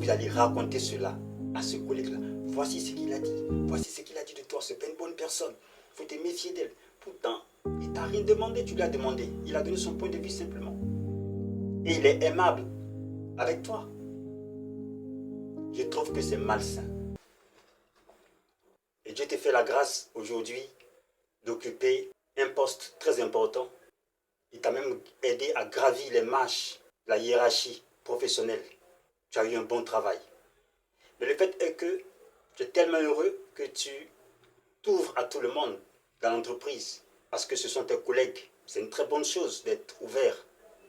vous allez raconter cela à ce collègue-là. Voici ce qu'il a dit. Voici ce qu'il a dit de toi. C'est pas une bonne personne. Il faut te méfier d'elle. Pourtant, il t'a rien demandé, tu lui as demandé. Il a donné son point de vue simplement. Et il est aimable avec toi. Je trouve que c'est malsain. Et Dieu te fait la grâce aujourd'hui d'occuper un poste très important. Il t'a même aidé à gravir les marches de la hiérarchie professionnelle. Tu as eu un bon travail. Mais le fait est que tu es tellement heureux que tu t'ouvres à tout le monde dans l'entreprise. Parce que ce sont tes collègues. C'est une très bonne chose d'être ouvert,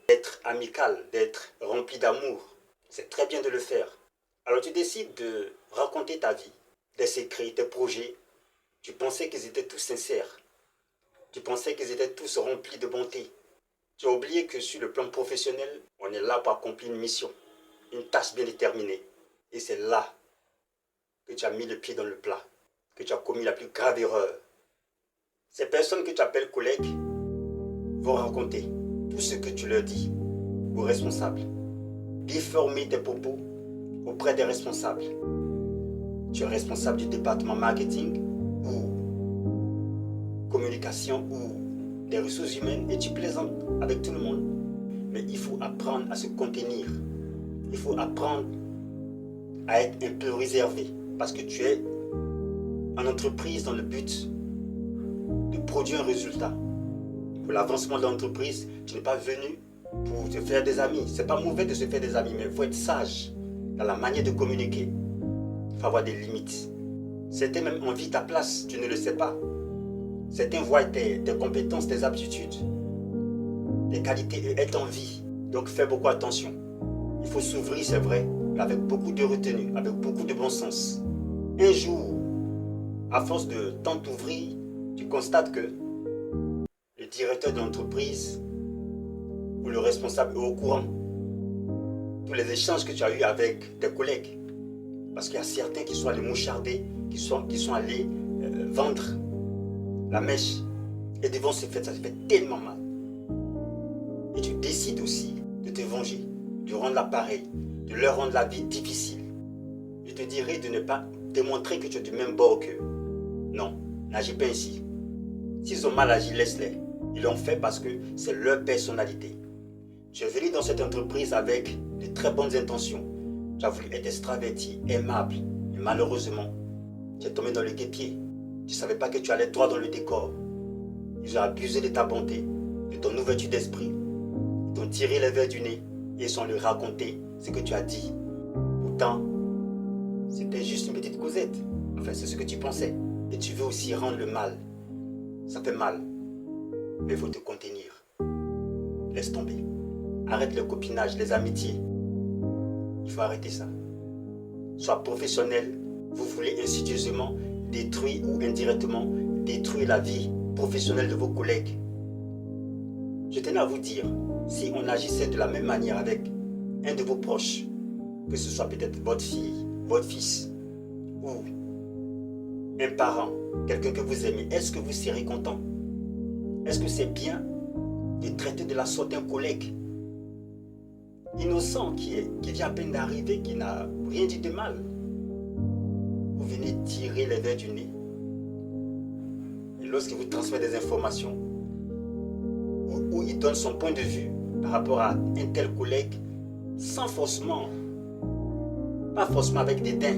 d'être amical, d'être rempli d'amour. C'est très bien de le faire. Alors tu décides de raconter ta vie, tes secrets, tes projets. Tu pensais qu'ils étaient tous sincères. Tu pensais qu'ils étaient tous remplis de bonté. Tu as oublié que sur le plan professionnel, on est là pour accomplir une mission, une tâche bien déterminée. Et c'est là que tu as mis le pied dans le plat, que tu as commis la plus grave erreur. Ces personnes que tu appelles collègues vont raconter tout ce que tu leur dis aux responsables. Déformer tes propos auprès des responsables. Tu es responsable du département marketing ou communication ou des ressources humaines et tu plaisantes avec tout le monde. Mais il faut apprendre à se contenir. Il faut apprendre à être un peu réservé parce que tu es en entreprise dans le but de produire un résultat. Pour l'avancement de l'entreprise, tu n'es pas venu pour te faire des amis. C'est pas mauvais de se faire des amis, mais il faut être sage dans la manière de communiquer. Il faut avoir des limites. Certains même envient ta place, tu ne le sais pas. Certains voient tes compétences, tes aptitudes, tes qualités et est en vie. Donc fais beaucoup attention. Il faut s'ouvrir, c'est vrai, mais avec beaucoup de retenue, avec beaucoup de bon sens. Un jour, à force de tant t'ouvrir, tu constates que le directeur de l'entreprise ou le responsable est au courant. Tous les échanges que tu as eus avec tes collègues. Parce qu'il y a certains qui sont allés moucharder, qui sont allés vendre la mèche. Et devant ce fait, ça se fait tellement mal. Et tu décides aussi de te venger, de rendre l'appareil, de leur rendre la vie difficile. Je te dirais de ne pas démontrer que tu es du même bord qu'eux. Non, n'agis pas ainsi. S'ils ont mal agi, laisse-les. Ils l'ont fait parce que c'est leur personnalité. Tu es venu dans cette entreprise avec de très bonnes intentions. Tu as voulu être extraverti, aimable. Mais malheureusement, tu es tombé dans le guêpier. Tu ne savais pas que tu allais droit dans le décor. Ils ont abusé de ta bonté, de ton ouverture d'esprit. Ils t'ont tiré les verres du nez et ils sont allés raconter ce que tu as dit. Pourtant, c'était juste une petite causette. Enfin, c'est ce que tu pensais. Et tu veux aussi rendre le mal. Ça fait mal. Mais il faut te contenir. Laisse tomber. Arrête le copinage, les amitiés. Il faut arrêter ça. Sois professionnel. Vous voulez insidieusement détruire ou indirectement détruire la vie professionnelle de vos collègues. Je tenais à vous dire, si on agissait de la même manière avec un de vos proches, que ce soit peut-être votre fille, votre fils, ou un parent, quelqu'un que vous aimez, est-ce que vous serez content? Est-ce que c'est bien de traiter de la sorte un collègue innocent qui vient à peine d'arriver, qui n'a rien dit de mal? Vous venez tirer les verres du nez. Et lorsqu'il vous transmet des informations, où il donne son point de vue par rapport à un tel collègue, sans forcément, pas forcément avec dédain,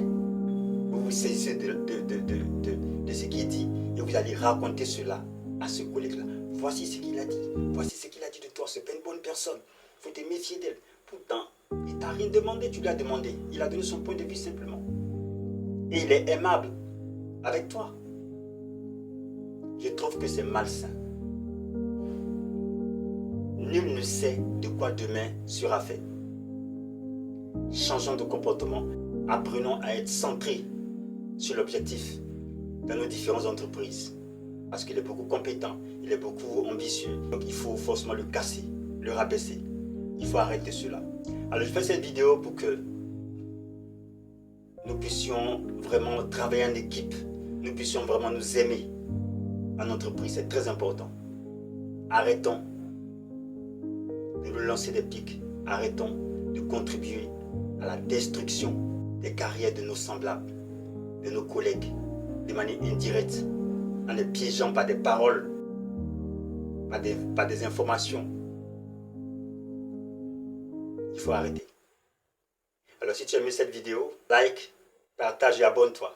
vous vous saisissez de ce qu'il dit et vous allez raconter cela à ce collègue-là. Voici ce qu'il a dit. Voici ce qu'il a dit de toi. C'est pas une bonne personne. Il faut te méfier d'elle. Pourtant, il t'a rien demandé, tu lui as demandé. Il a donné son point de vue simplement. Et il est aimable avec toi. Je trouve que c'est malsain. Nul ne sait de quoi demain sera fait. Changeons de comportement. Apprenons à être centrés sur l'objectif dans nos différentes entreprises. Parce qu'il est beaucoup compétent, il est beaucoup ambitieux. Donc il faut forcément le casser, le rabaisser. Il faut arrêter cela. Alors je fais cette vidéo pour que nous puissions vraiment travailler en équipe. Nous puissions vraiment nous aimer en entreprise. C'est très important. Arrêtons de nous lancer des pics. Arrêtons de contribuer à la destruction des carrières de nos semblables, de nos collègues, de manière indirecte, en les piégeant par des paroles, par des informations. Il faut arrêter. Alors si tu as aimé cette vidéo, like, partage et abonne-toi.